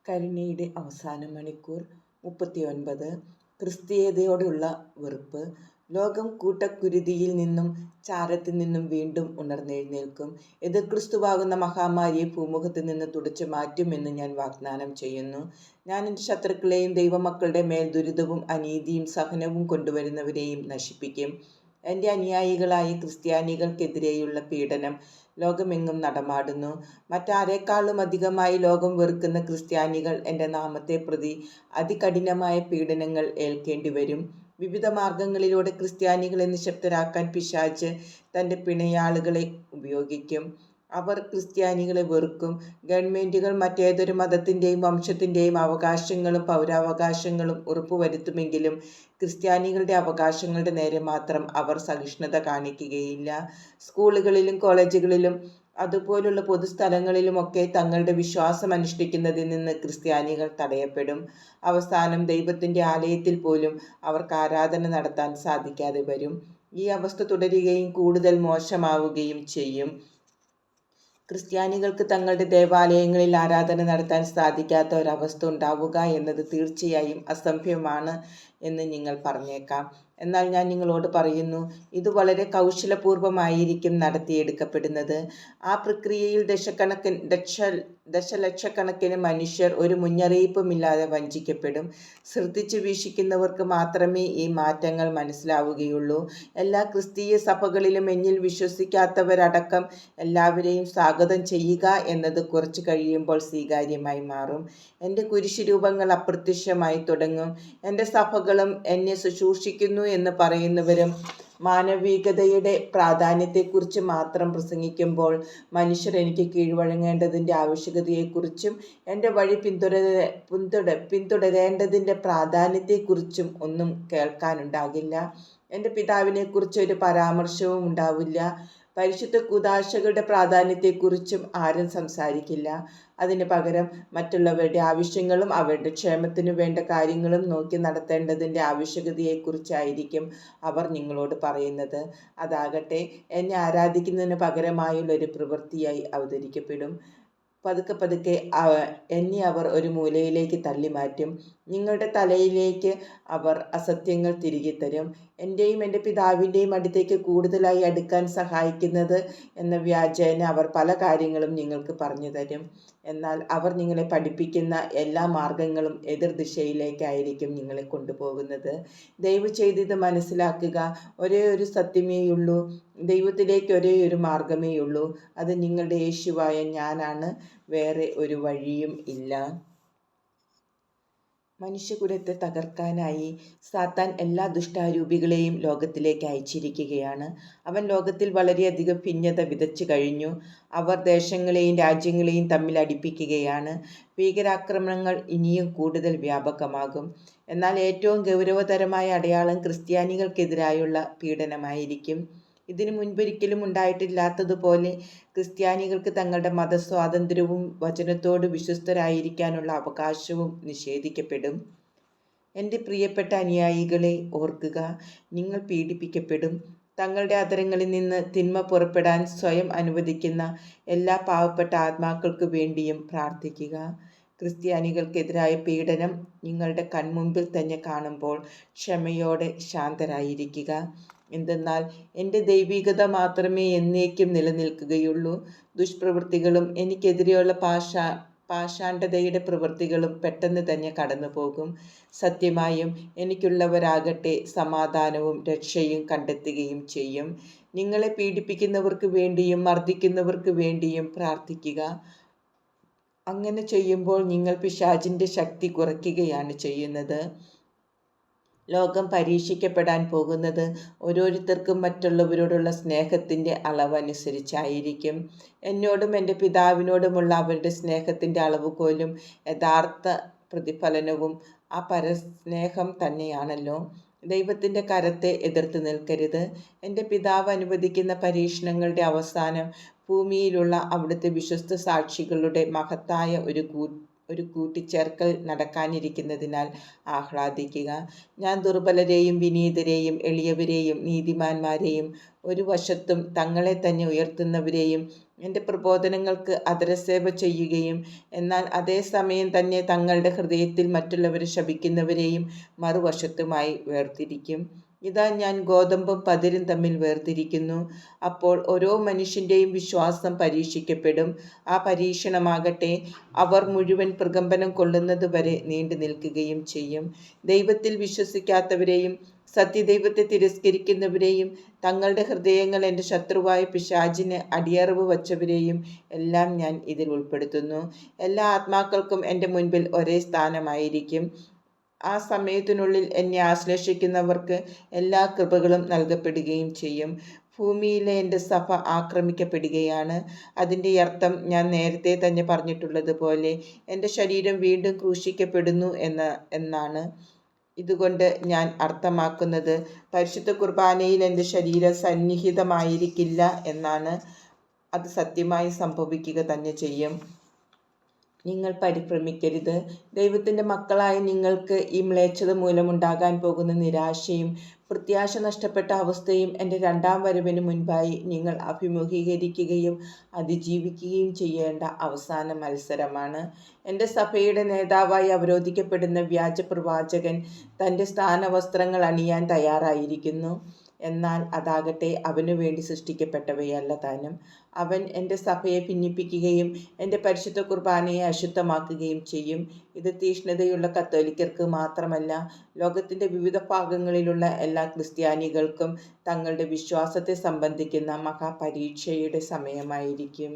കരുണയുടെ അവസാന മണിക്കൂർ 39. ക്രിസ്തീയതയോടുള്ള വെറുപ്പ്. ലോകം കൂട്ടക്കുരുതിയിൽ നിന്നും ചാരത്തിൽ നിന്നും വീണ്ടും ഉണർന്നെഴുന്നേൽക്കും. എതിർ ക്രിസ്തുവാകുന്ന മഹാമാരിയെ ഭൂമുഖത്ത് നിന്ന് തുടച്ചു മാറ്റുമെന്ന് ഞാൻ വാഗ്ദാനം ചെയ്യുന്നു. ഞാൻ എൻ്റെ ശത്രുക്കളെയും ദൈവമക്കളുടെ മേൽ ദുരിതവും അനീതിയും സഹനവും കൊണ്ടുവരുന്നവരെയും നശിപ്പിക്കും. എൻ്റെ അനുയായികളായ ക്രിസ്ത്യാനികൾക്കെതിരെയുള്ള പീഡനം ലോകമെങ്ങും നടമാടുന്നു. മറ്റാരെക്കാളും അധികമായി ലോകം വെറുക്കുന്ന ക്രിസ്ത്യാനികൾ എൻ്റെ നാമത്തെ പ്രതി അതികഠിനമായ പീഡനങ്ങൾ ഏൽക്കേണ്ടി വരും. വിവിധ മാർഗങ്ങളിലൂടെ ക്രിസ്ത്യാനികളെ നിശബ്ദരാക്കാൻ പിശാച് തൻ്റെ പിണയാളുകളെ ഉപയോഗിക്കും. അവർ ക്രിസ്ത്യാനികളെ വെറുക്കും. ഗവൺമെൻറ്റുകൾ മറ്റേതൊരു മതത്തിൻ്റെയും വംശത്തിൻ്റെയും അവകാശങ്ങളും പൗരാവകാശങ്ങളും ഉറപ്പുവരുത്തുമെങ്കിലും ക്രിസ്ത്യാനികളുടെ അവകാശങ്ങളുടെ നേരെ മാത്രം അവർ സഹിഷ്ണുത കാണിക്കുകയില്ല. സ്കൂളുകളിലും കോളേജുകളിലും അതുപോലുള്ള പൊതുസ്ഥലങ്ങളിലുമൊക്കെ തങ്ങളുടെ വിശ്വാസം അനുഷ്ഠിക്കുന്നതിൽ നിന്ന് ക്രിസ്ത്യാനികൾ തടയപ്പെടും. അവസാനം ദൈവത്തിൻ്റെ ആലയത്തിൽ പോലും അവർക്ക് ആരാധന നടത്താൻ സാധിക്കാതെ വരും. ഈ അവസ്ഥ തുടരുകയും കൂടുതൽ മോശമാവുകയും ചെയ്യും. ക്രിസ്ത്യാനികൾക്ക് തങ്ങളുടെ ദേവാലയങ്ങളിൽ ആരാധന നടത്താൻ സാധിക്കാത്ത ഒരവസ്ഥ ഉണ്ടാവുക എന്നത് തീർച്ചയായും അസംഭവ്യമാണ് എന്ന് നിങ്ങൾ പറഞ്ഞേക്കാം. എന്നാൽ ഞാൻ നിങ്ങളോട് പറയുന്നു, ഇത് വളരെ കൗശലപൂർവമായിരിക്കും നടത്തിയെടുക്കപ്പെടുന്നത്. ആ പ്രക്രിയയിൽ ദശലക്ഷക്കണക്കിന് മനുഷ്യർ ഒരു മുന്നറിയിപ്പുമില്ലാതെ വഞ്ചിക്കപ്പെടും. ശ്രദ്ധിച്ചു വീക്ഷിക്കുന്നവർക്ക് മാത്രമേ ഈ മാറ്റങ്ങൾ മനസ്സിലാവുകയുള്ളൂ. എല്ലാ ക്രിസ്തീയ സഭകളിലും എന്നിൽ വിശ്വസിക്കാത്തവരടക്കം എല്ലാവരെയും സ്വാഗതം ചെയ്യുക എന്നത് കുറച്ചു കഴിയുമ്പോൾ സ്വീകാര്യമായി മാറും. എൻ്റെ കുരിശുരൂപങ്ങൾ അപ്രത്യക്ഷമായി തുടങ്ങും. എൻ്റെ സഭകളും എന്നെ ശുശ്രൂഷിക്കുന്നു എന്ന് പറയുന്നവരും മാനവികതയുടെ പ്രാധാന്യത്തെക്കുറിച്ച് മാത്രം പ്രസംഗിക്കുമ്പോൾ മനുഷ്യർ എനിക്ക് കീഴ്വഴങ്ങേണ്ടതിൻ്റെ ആവശ്യകതയെക്കുറിച്ചും എൻ്റെ വഴി പിന്തുടരേണ്ടതിൻ്റെ പ്രാധാന്യത്തെക്കുറിച്ചും ഒന്നും കേൾക്കാനുണ്ടാകില്ല. എൻ്റെ പിതാവിനെക്കുറിച്ച് ഒരു പരാമർശവും ഉണ്ടാവില്ല. പരിശുദ്ധ കൂദാശകളുടെ പ്രാധാന്യത്തെക്കുറിച്ചും ആരും സംസാരിക്കില്ല. അതിന് പകരം മറ്റുള്ളവരുടെ ആവശ്യങ്ങളും അവരുടെ ക്ഷേമത്തിനു വേണ്ട കാര്യങ്ങളും നോക്കി നടത്തേണ്ടതിൻ്റെ ആവശ്യകതയെക്കുറിച്ചായിരിക്കും അവർ നിങ്ങളോട് പറയുന്നത്. അതാകട്ടെ എന്നെ ആരാധിക്കുന്നതിന് പകരമായുള്ളൊരു പ്രവൃത്തിയായി അവതരിക്കപ്പെടും. പതുക്കെ പതുക്കെ എന്നെ അവർ ഒരു മൂലയിലേക്ക് തള്ളിമാറ്റും. നിങ്ങളുടെ തലയിലേക്ക് അവർ അസത്യങ്ങൾ തിരികെ തരും. എൻ്റെയും എൻ്റെ പിതാവിൻ്റെയും അടുത്തേക്ക് കൂടുതലായി അടുക്കാൻ സഹായിക്കുന്നത് എന്ന വ്യാജേന അവർ പല കാര്യങ്ങളും നിങ്ങൾക്ക് പറഞ്ഞു തരും. എന്നാൽ അവർ നിങ്ങളെ പഠിപ്പിക്കുന്ന എല്ലാ മാർഗങ്ങളും എതിർദിശയിലേക്കായിരിക്കും നിങ്ങളെ കൊണ്ടുപോകുന്നത്. ദയവ് ചെയ്ത് ഇത് മനസ്സിലാക്കുക. ഒരേ ഒരു സത്യമേയുള്ളൂ. ദൈവത്തിലേക്ക് ഒരേ ഒരു മാർഗമേയുള്ളൂ. അത് നിങ്ങളുടെ യേശുവായ ഞാനാണ്. വേറെ ഒരു വഴിയും ഇല്ല. മനുഷ്യകുലത്തെ തകർക്കാനായി സാത്താൻ എല്ലാ ദുഷ്ടാരൂപികളെയും ലോകത്തിലേക്ക് അയച്ചിരിക്കുകയാണ്. അവൻ ലോകത്തിൽ വളരെയധികം ഭിന്നത വിതച്ചു കഴിഞ്ഞു. അവർ ദേശങ്ങളെയും രാജ്യങ്ങളെയും തമ്മിൽ അടുപ്പിക്കുകയാണ്. ഭീകരാക്രമണങ്ങൾ ഇനിയും കൂടുതൽ വ്യാപകമാകും. എന്നാൽ ഏറ്റവും ഗൗരവതരമായ അടയാളം ക്രിസ്ത്യാനികൾക്കെതിരായുള്ള പീഡനമായിരിക്കും. ഇതിനു മുൻപൊരിക്കലും ഉണ്ടായിട്ടില്ലാത്തതുപോലെ ക്രിസ്ത്യാനികൾക്ക് തങ്ങളുടെ മതസ്വാതന്ത്ര്യവും വചനത്തോട് വിശ്വസ്തരായിരിക്കാനുള്ള അവകാശവും നിഷേധിക്കപ്പെടും. എൻ്റെ പ്രിയപ്പെട്ട അനുയായികളെ ഓർക്കുക, നിങ്ങൾ പീഡിപ്പിക്കപ്പെടും. തങ്ങളുടെ അധരങ്ങളിൽ നിന്ന് തിന്മ പുറപ്പെടാൻ സ്വയം അനുവദിക്കുന്ന എല്ലാ പാവപ്പെട്ട ആത്മാക്കൾക്കു വേണ്ടിയും പ്രാർത്ഥിക്കുക. ക്രിസ്ത്യാനികൾക്കെതിരായ പീഡനം നിങ്ങളുടെ കൺമുമ്പിൽ തന്നെ കാണുമ്പോൾ ക്ഷമയോടെ ശാന്തരായിരിക്കുക. എന്തെന്നാൽ എൻ്റെ ദൈവികത മാത്രമേ എന്നേക്കും നിലനിൽക്കുകയുള്ളൂ. ദുഷ്പ്രവൃത്തികളും എനിക്കെതിരെയുള്ള പാഷാണ്ഡതയുടെ പ്രവൃത്തികളും പെട്ടെന്ന് തന്നെ കടന്നു പോകും. സത്യമായും എനിക്കുള്ളവരാകട്ടെ സമാധാനവും രക്ഷയും കണ്ടെത്തുകയും ചെയ്യും. നിങ്ങളെ പീഡിപ്പിക്കുന്നവർക്ക് വേണ്ടിയും മർദ്ദിക്കുന്നവർക്ക് വേണ്ടിയും പ്രാർത്ഥിക്കുക. അങ്ങനെ ചെയ്യുമ്പോൾ നിങ്ങൾ പിശാചിൻ്റെ ശക്തി കുറയ്ക്കുകയാണ് ചെയ്യുന്നത്. ലോകം പരീക്ഷിക്കപ്പെടാൻ പോകുന്നത് ഓരോരുത്തർക്കും മറ്റുള്ളവരോടുള്ള സ്നേഹത്തിൻ്റെ അളവനുസരിച്ചായിരിക്കും. എന്നോടും എൻ്റെ പിതാവിനോടുമുള്ള അവരുടെ സ്നേഹത്തിൻ്റെ അളവുകോലും യഥാർത്ഥ പ്രതിഫലനവും ആ പരസ്നേഹം തന്നെയാണല്ലോ. ദൈവത്തിൻ്റെ കരത്തെ എതിർത്ത് നിൽക്കരുത്. എൻ്റെ പിതാവ് അനുവദിക്കുന്ന പരീക്ഷണങ്ങളുടെ അവസാനം ഭൂമിയിലുള്ള അവിടുത്തെ വിശ്വസ്ത സാക്ഷികളുടെ മഹത്തായ ഒരു കൂട്ടിച്ചേർക്കൽ നടക്കാനിരിക്കുന്നതിനാൽ ആഹ്ലാദിക്കുക. ഞാൻ ദുർബലരെയും വിനീതരെയും എളിയവരെയും നീതിമാന്മാരെയും ഒരു വശത്തും തങ്ങളെ തന്നെ ഉയർത്തുന്നവരെയും എൻ്റെ പ്രബോധനങ്ങൾക്ക് അധരസേവ ചെയ്യുകയും എന്നാൽ അതേസമയം തന്നെ തങ്ങളുടെ ഹൃദയത്തിൽ മറ്റുള്ളവരെ ശപിക്കുന്നവരെയും മറുവശത്തുമായി വേർതിരിക്കും. ഇതാ ഞാൻ ഗോതമ്പും പതിരും തമ്മിൽ വേർതിരിക്കുന്നു. അപ്പോൾ ഓരോ മനുഷ്യൻ്റെയും വിശ്വാസം പരീക്ഷിക്കപ്പെടും. ആ പരീക്ഷണമാകട്ടെ അവർ മുഴുവൻ പ്രകമ്പനം കൊള്ളുന്നത് വരെ നീണ്ടു നിൽക്കുകയും ചെയ്യും. ദൈവത്തിൽ വിശ്വസിക്കാത്തവരെയും സത്യദൈവത്തെ തിരസ്കരിക്കുന്നവരെയും തങ്ങളുടെ ഹൃദയങ്ങൾ എൻ്റെ ശത്രുവായ പിശാചിന് അടിയറവ് വച്ചവരെയും എല്ലാം ഞാൻ ഇതിൽ ഉൾപ്പെടുത്തുന്നു. എല്ലാ ആത്മാക്കൾക്കും എൻ്റെ മുൻപിൽ ഒരേ സ്ഥാനമായിരിക്കും. ആ സമയത്തിനുള്ളിൽ എന്നെ ആശ്ലേഷിക്കുന്നവർക്ക് എല്ലാ കൃപകളും നൽകപ്പെടുകയും ചെയ്യും. ഭൂമിയിലെ എൻ്റെ സഭ ആക്രമിക്കപ്പെടുകയാണ്. അതിൻ്റെ അർത്ഥം ഞാൻ നേരത്തെ തന്നെ പറഞ്ഞിട്ടുള്ളതുപോലെ എൻ്റെ ശരീരം വീണ്ടും ക്രൂശിക്കപ്പെടുന്നു എന്നാണ്. ഇതുകൊണ്ട് ഞാൻ അർത്ഥമാക്കുന്നത് പരിശുദ്ധ കുർബാനയിൽ എൻ്റെ ശരീരം സന്നിഹിതമായിരിക്കില്ല എന്നാണ്. അത് സത്യമായി സംഭവിക്കുക തന്നെ ചെയ്യും. നിങ്ങൾ പരിഭ്രമിക്കരുത്. ദൈവത്തിൻ്റെ മക്കളായ നിങ്ങൾക്ക് ഈ മ്ലേച്ഛത മൂലമുണ്ടാകാൻ പോകുന്ന നിരാശയും പ്രത്യാശ നഷ്ടപ്പെട്ട അവസ്ഥയും എൻ്റെ രണ്ടാം വരവിന് മുൻപായി നിങ്ങൾ അഭിമുഖീകരിക്കുകയും അതിജീവിക്കുകയും ചെയ്യേണ്ട അവസാന മത്സരമാണ്. എൻ്റെ സഭയുടെ നേതാവായി അവരോധിക്കപ്പെടുന്ന വ്യാജ പ്രവാചകൻ തൻ്റെ സ്ഥാനവസ്ത്രങ്ങൾ അണിയാൻ തയ്യാറായിരിക്കുന്നു. എന്നാൽ അതാകട്ടെ അവനു വേണ്ടി സൃഷ്ടിക്കപ്പെട്ടവയല്ല താനും. അവൻ എൻ്റെ സഭയെ ഭിന്നിപ്പിക്കുകയും എൻ്റെ പരിശുദ്ധ കുർബാനയെ അശുദ്ധമാക്കുകയും ചെയ്യും. ഇത് തീക്ഷ്ണതയുള്ള കത്തോലിക്കർക്ക് മാത്രമല്ല, ലോകത്തിൻ്റെ വിവിധ ഭാഗങ്ങളിലുള്ള എല്ലാ ക്രിസ്ത്യാനികൾക്കും തങ്ങളുടെ വിശ്വാസത്തെ സംബന്ധിക്കുന്ന മഹാപരീക്ഷയുടെ സമയമായിരിക്കും.